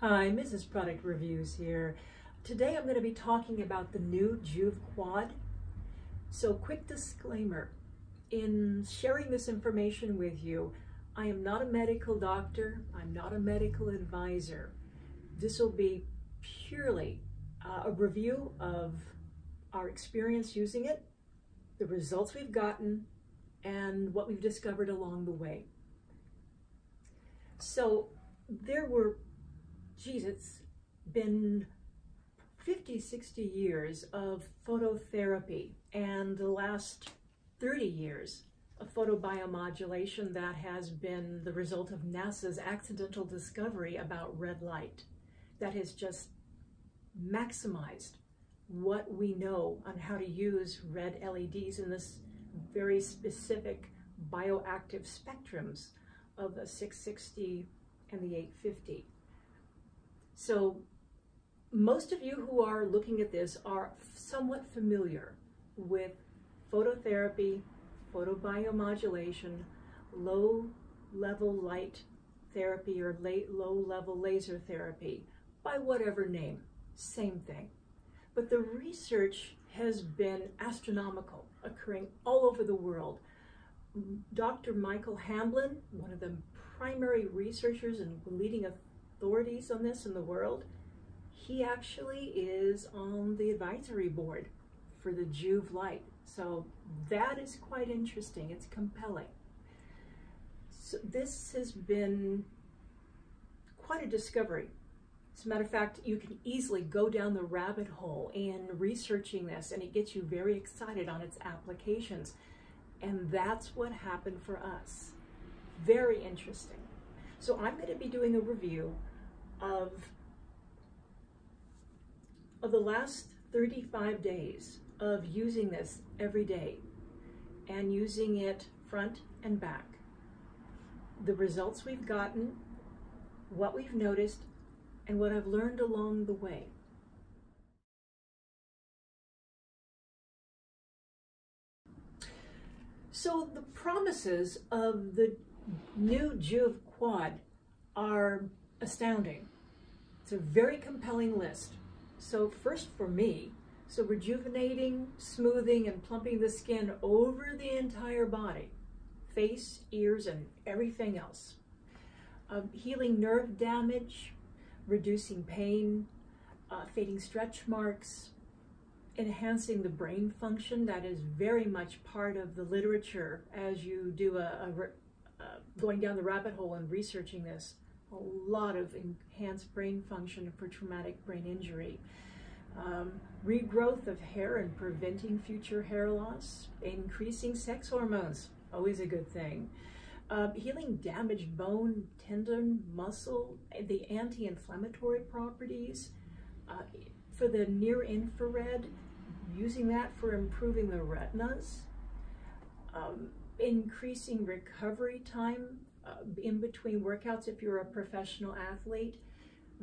Hi, Mrs. Product Reviews here. Today I'm going to be talking about the new Joovv Quad. So quick disclaimer, in sharing this information with you, I am not a medical doctor, I'm not a medical advisor. This will be purely a review of our experience using it, the results we've gotten, and what we've discovered along the way. So there were, it's been 50, 60 years of phototherapy and the last 30 years of photobiomodulation that has been the result of NASA's accidental discovery about red light that has just maximized what we know on how to use red LEDs in this very specific bioactive spectrums of the 660 and the 850. So most of you who are looking at this are somewhat familiar with phototherapy, photobiomodulation, low-level light therapy, or low-level laser therapy, by whatever name, same thing. But the research has been astronomical, occurring all over the world. Dr. Michael Hamblin, one of the primary researchers and leading authorities on this in the world, he actually is on the advisory board for the Joovv light. So that is quite interesting. It's compelling. So this has been quite a discovery. As a matter of fact, you can easily go down the rabbit hole in researching this, and it gets you very excited on its applications. And that's what happened for us. Very interesting. So I'm going to be doing a review of the last 35 days of using this every day and using it front and back. The results we've gotten, what we've noticed, and what I've learned along the way. So the promises of the new Joovv Quad are astounding. It's a very compelling list. So first for me, so rejuvenating, smoothing, and plumping the skin over the entire body, face, ears, and everything else. Healing nerve damage, reducing pain, fading stretch marks, enhancing the brain function. That is very much part of the literature as you do going down the rabbit hole and researching this. A lot of enhanced brain function for traumatic brain injury. Regrowth of hair and preventing future hair loss. Increasing sex hormones, always a good thing. Healing damaged bone, tendon, muscle, the anti-inflammatory properties. For the near infrared, using that for improving the retinas. Increasing recovery time in between workouts if you're a professional athlete.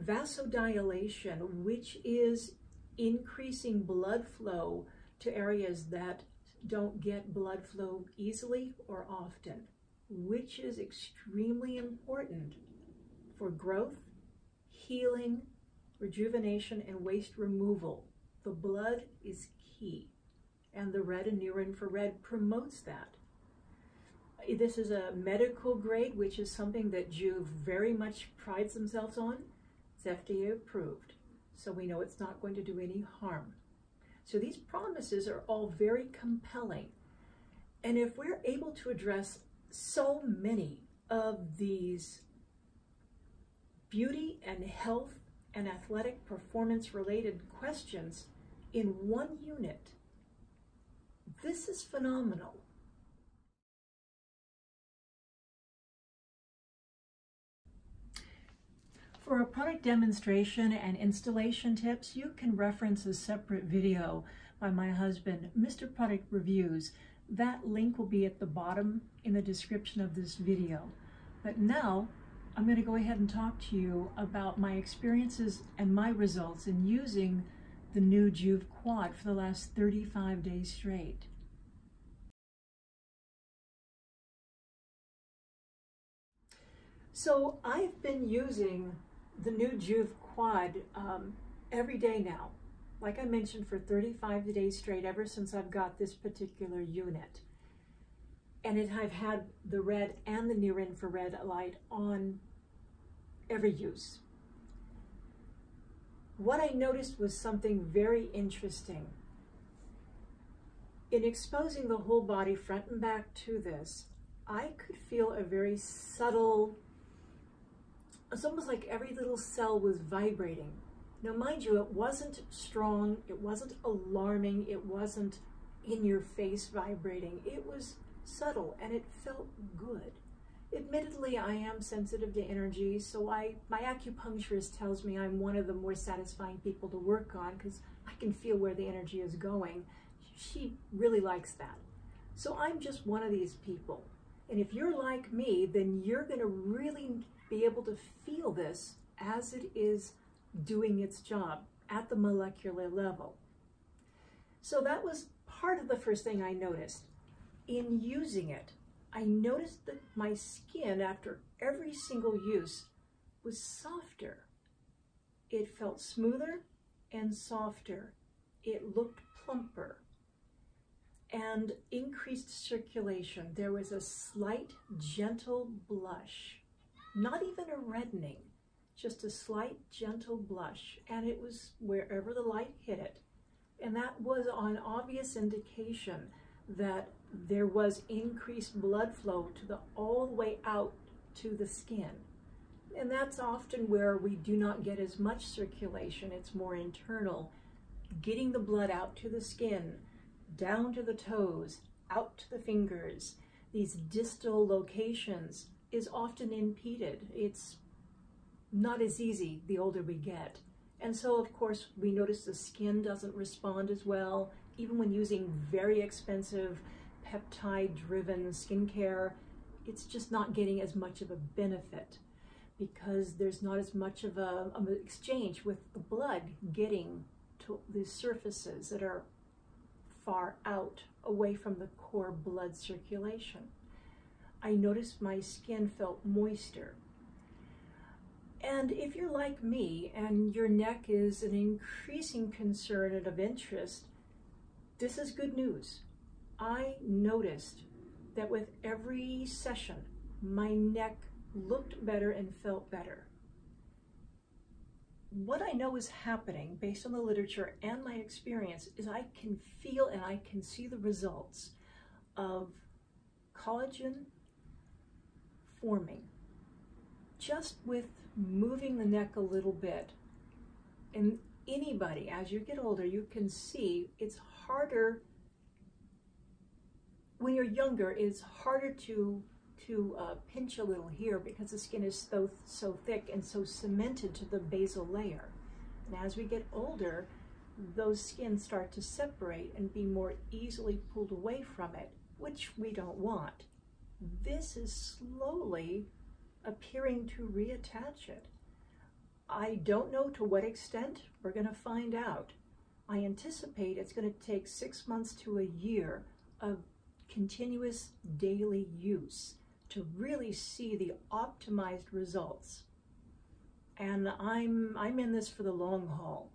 Vasodilation, which is increasing blood flow to areas that don't get blood flow easily or often, which is extremely important for growth, healing, rejuvenation, and waste removal. The blood is key, and the red and near infrared promotes that. This is a medical grade, which is something that Joovv very much prides themselves on. It's FDA approved, so we know it's not going to do any harm. So these promises are all very compelling. And if we're able to address so many of these beauty and health and athletic performance related questions in one unit, this is phenomenal. For a product demonstration and installation tips, you can reference a separate video by my husband, Mr. Product Reviews. That link will be at the bottom in the description of this video. But now, I'm going to go ahead and talk to you about my experiences and my results in using the new Joovv Quad for the last 35 days straight. So I've been using the new Joovv Quad every day now. Like I mentioned, for 35 days straight, ever since I've got this particular unit. And I've had the red and the near infrared light on every use. What I noticed was something very interesting. In exposing the whole body front and back to this, I could feel a very subtle, it's almost like every little cell was vibrating. Now, mind you, it wasn't strong, it wasn't alarming, it wasn't in your face vibrating. It was subtle and it felt good. Admittedly, I am sensitive to energy, so my acupuncturist tells me I'm one of the more satisfying people to work on because I can feel where the energy is going. She really likes that. So I'm just one of these people. And if you're like me, then you're going to really be able to feel this as it is doing its job at the molecular level. So that was part of the first thing I noticed. In using it, I noticed that my skin after every single use was softer. It felt smoother and softer. It looked plumper and increased circulation. There was a slight gentle blush, not even a reddening, just a slight gentle blush, and it was wherever the light hit it. And that was an obvious indication that there was increased blood flow to all the way out to the skin. And that's often where we do not get as much circulation. It's more internal. Getting the blood out to the skin, down to the toes, out to the fingers, these distal locations is often impeded. It's not as easy the older we get. And so, of course, we notice the skin doesn't respond as well. Even when using very expensive peptide-driven skincare, it's just not getting as much of a benefit because there's not as much of an exchange with the blood getting to the surfaces that are far out, away from the core blood circulation. I noticed my skin felt moister. And if you're like me and your neck is an increasing concern and of interest, this is good news. I noticed that with every session, my neck looked better and felt better. What I know is happening based on the literature and my experience is I can feel and I can see the results of collagen forming just with moving the neck a little bit. And anybody, as you get older, you can see it's harder. When you're younger, it's harder to pinch a little here because the skin is so thick and so cemented to the basal layer. And as we get older, those skins start to separate and be more easily pulled away from it, which we don't want. This is slowly appearing to reattach it. I don't know to what extent. We're going to find out. I anticipate it's going to take 6 months to a year of continuous daily use to really see the optimized results. And I'm in this for the long haul.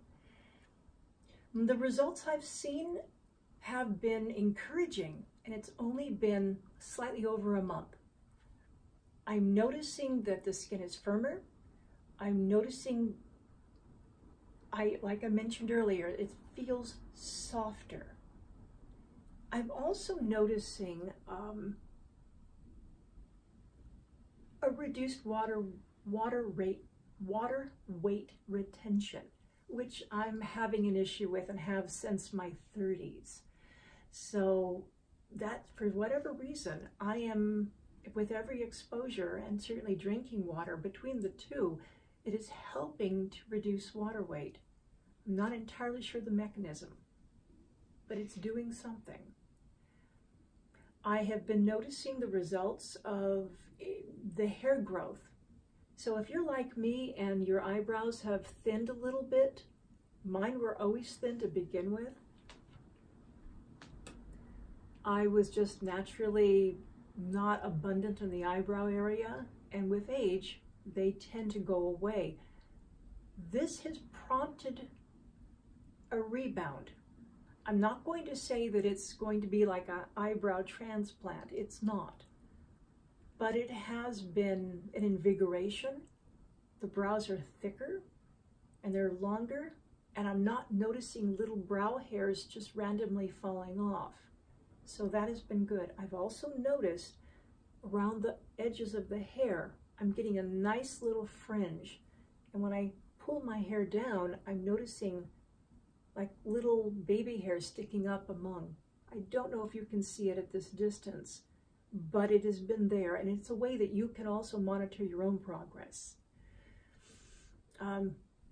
The results I've seen have been encouraging, and it's only been slightly over a month. I'm noticing that the skin is firmer. I'm noticing, like I mentioned earlier, it feels softer. I'm also noticing a reduced water weight retention, which I'm having an issue with and have since my 30s. So that, for whatever reason, I am, with every exposure and certainly drinking water, between the two, it is helping to reduce water weight. I'm not entirely sure the mechanism, but it's doing something. I have been noticing the results of the hair growth. So if you're like me and your eyebrows have thinned a little bit, mine were always thin to begin with. I was just naturally not abundant in the eyebrow area, and with age, they tend to go away. this has prompted a rebound. I'm not going to say that it's going to be like an eyebrow transplant. It's not. But it has been an invigoration. The brows are thicker and they're longer, and I'm not noticing little brow hairs just randomly falling off. So that has been good. I've also noticed around the edges of the hair, I'm getting a nice little fringe. And when I pull my hair down, I'm noticing like little baby hairs sticking up among. I don't know if you can see it at this distance, but it has been there, and it's a way that you can also monitor your own progress.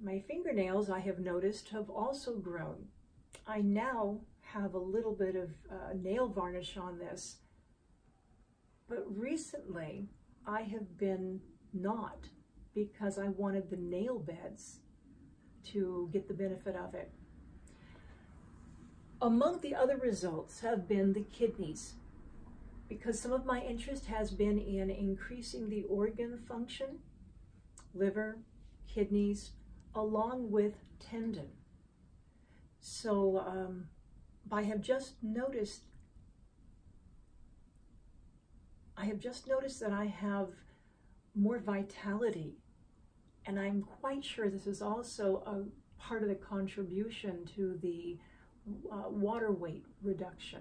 My fingernails, I have noticed, have also grown. I now have a little bit of nail varnish on this, but recently I have been not, because I wanted the nail beds to get the benefit of it. Among the other results have been the kidneys, because some of my interest has been in increasing the organ function, liver, kidneys, along with tendon. So I have just noticed that I have more vitality, and I'm quite sure this is also a part of the contribution to the water weight reduction.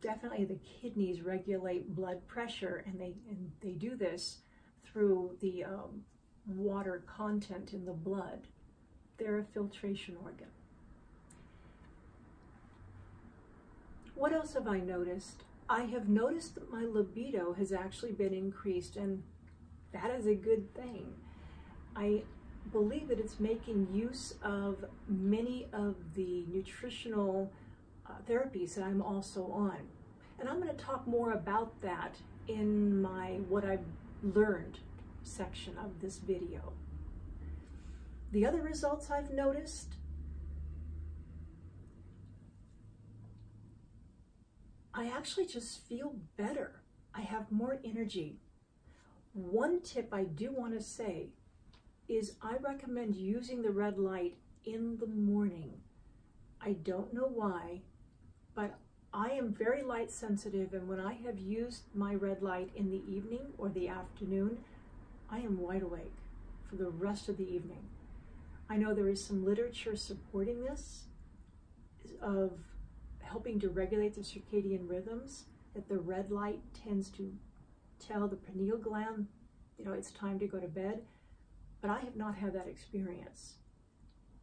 Definitely the kidneys regulate blood pressure, and they do this through the water content in the blood. They're a filtration organ. What else have I noticed? I have noticed that my libido has actually been increased, and that is a good thing. I believe that it's making use of many of the nutritional therapies that I'm also on. And I'm going to talk more about that in my what I've learned section of this video. The other results I've noticed, I actually just feel better. I have more energy. One tip I do want to say is I recommend using the red light in the morning. I don't know why, but I am very light sensitive, and when I have used my red light in the evening or the afternoon, I am wide awake for the rest of the evening. I know there is some literature supporting this, of helping to regulate the circadian rhythms, that the red light tends to tell the pineal gland, you know, it's time to go to bed, but I have not had that experience.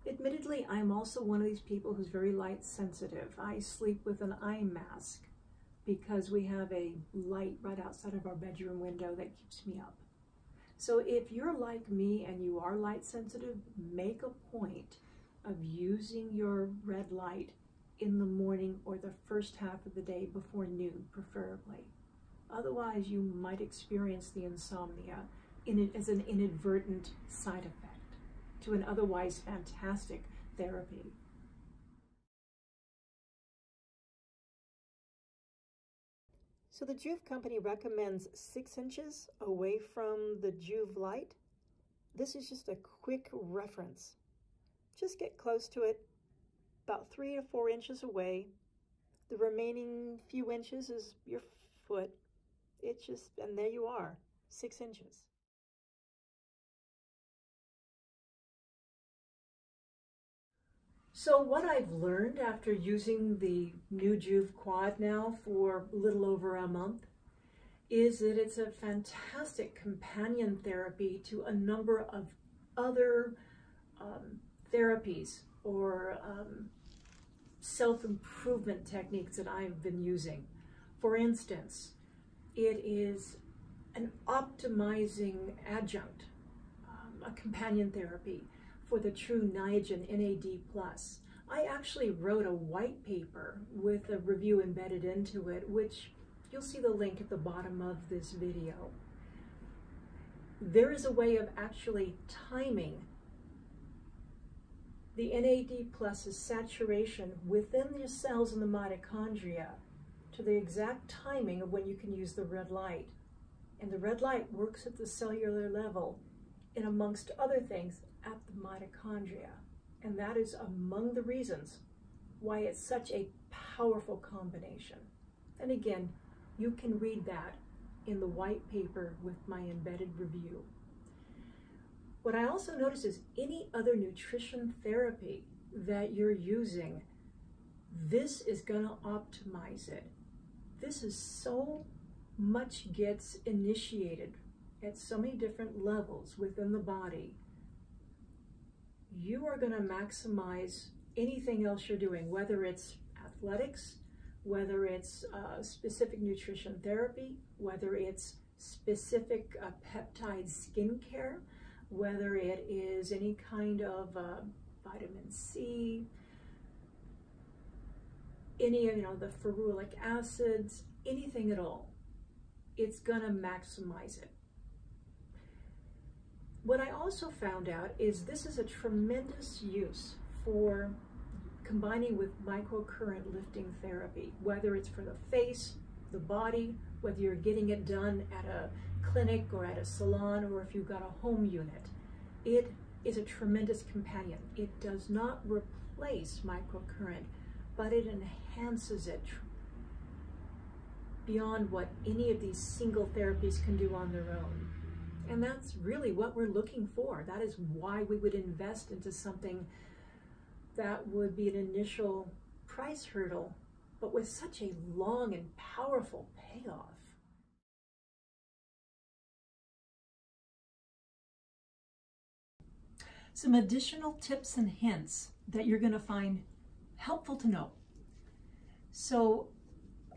Admittedly, I'm also one of these people who's very light sensitive. I sleep with an eye mask because we have a light right outside of our bedroom window that keeps me up. So if you're like me and you are light sensitive, make a point of using your red light in the morning or the first half of the day before noon, preferably. Otherwise, you might experience the insomnia as an inadvertent side effect to an otherwise fantastic therapy. So the Joovv company recommends 6 inches away from the Joovv light. This is just a quick reference. Just get close to it, about 3 to 4 inches away. The remaining few inches is your foot. And there you are, 6 inches. So what I've learned after using the new Joovv Quad now for a little over a month is that it's a fantastic companion therapy to a number of other therapies or self-improvement techniques that I've been using. For instance, it is an optimizing adjunct, a companion therapy for the true Niagen NAD+. I actually wrote a white paper with a review embedded into it, which you'll see the link at the bottom of this video. There is a way of actually timing the NAD+'s saturation within the cells in the mitochondria to the exact timing of when you can use the red light. And the red light works at the cellular level and amongst other things, at the mitochondria. And that is among the reasons why it's such a powerful combination. And again, you can read that in the white paper with my embedded review. What I also notice is any other nutrition therapy that you're using, this is going to optimize it. This is so much gets initiated at so many different levels within the body. You are going to maximize anything else you're doing, whether it's athletics, whether it's specific nutrition therapy, whether it's specific peptide skincare, whether it is any kind of vitamin C, any, the ferulic acids, anything at all. It's going to maximize it. What I also found out is this is a tremendous use for combining with microcurrent lifting therapy, whether it's for the face, the body, whether you're getting it done at a clinic or at a salon, or if you've got a home unit. It is a tremendous companion. It does not replace microcurrent, but it enhances it beyond what any of these single therapies can do on their own. And that's really what we're looking for. That is why we would invest into something that would be an initial price hurdle, but with such a long and powerful payoff. Some additional tips and hints that you're going to find helpful to know. So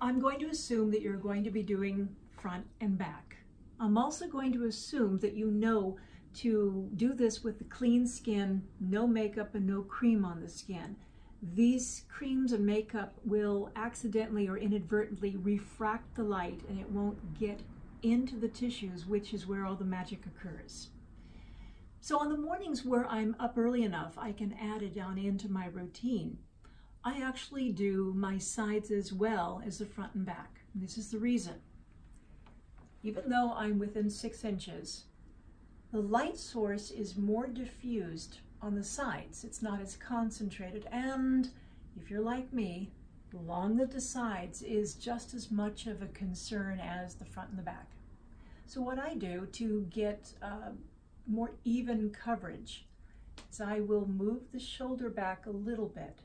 I'm going to assume that you're going to be doing front and back. I'm also going to assume that you know to do this with the clean skin, no makeup and no cream on the skin. These creams and makeup will accidentally or inadvertently refract the light, and it won't get into the tissues, which is where all the magic occurs. So on the mornings where I'm up early enough, I can add it down into my routine. I actually do my sides as well as the front and back. And this is the reason. Even though I'm within 6 inches, the light source is more diffused on the sides. It's not as concentrated. And if you're like me, along the sides is just as much of a concern as the front and the back. So what I do to get more even coverage is I will move the shoulder back a little bit.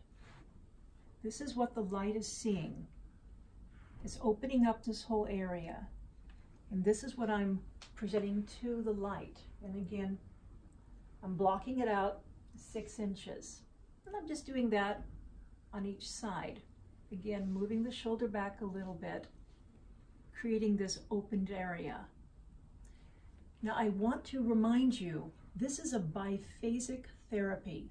This is what the light is seeing. It's opening up this whole area. And this is what I'm presenting to the light. And again, I'm blocking it out 6 inches. And I'm just doing that on each side. Again, moving the shoulder back a little bit, creating this opened area. Now I want to remind you, this is a biphasic therapy.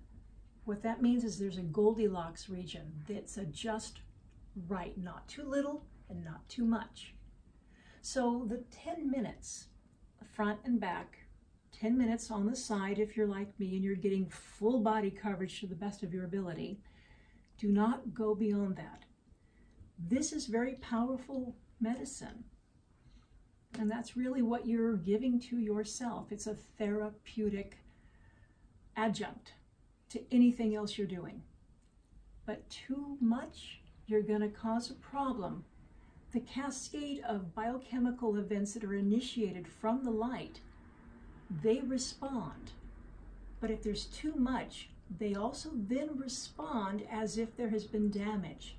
What that means is there's a Goldilocks region that's just right, not too little and not too much. So the 10 minutes, front and back, 10 minutes on the side if you're like me and you're getting full body coverage to the best of your ability, do not go beyond that. This is very powerful medicine. And that's really what you're giving to yourself. It's a therapeutic adjunct to anything else you're doing. But too much, you're going to cause a problem. The cascade of biochemical events that are initiated from the light, they respond. But if there's too much, they also then respond as if there has been damage.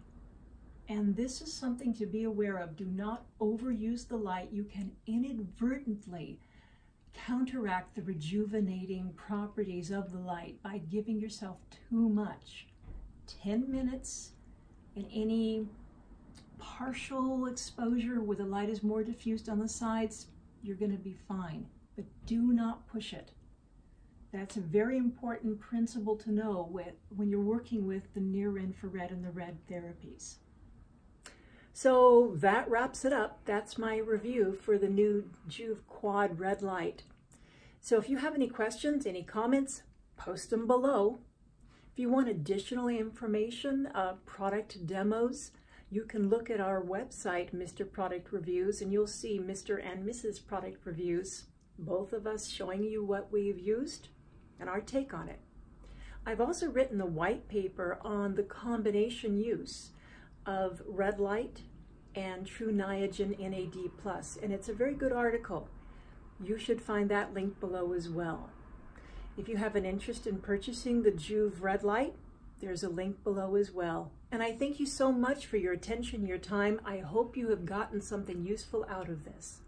And this is something to be aware of. Do not overuse the light. You can inadvertently counteract the rejuvenating properties of the light by giving yourself too much. 10 minutes in any partial exposure where the light is more diffused on the sides, you're going to be fine. But do not push it. That's a very important principle to know when you're working with the near-infrared and the red therapies. So that wraps it up. That's my review for the new Joovv Quad red light. So if you have any questions, any comments, post them below. If you want additional information, product demos, you can look at our website, Mr. Product Reviews, and you'll see Mr. and Mrs. Product Reviews both of us showing you what we've used and our take on it. I've also written the white paper on the combination use of red light and True Niagen NAD+, and it's a very good article. You should find that link below as well. If you have an interest in purchasing the Joovv red light, there's a link below as well. And I thank you so much for your attention, your time. I hope you have gotten something useful out of this.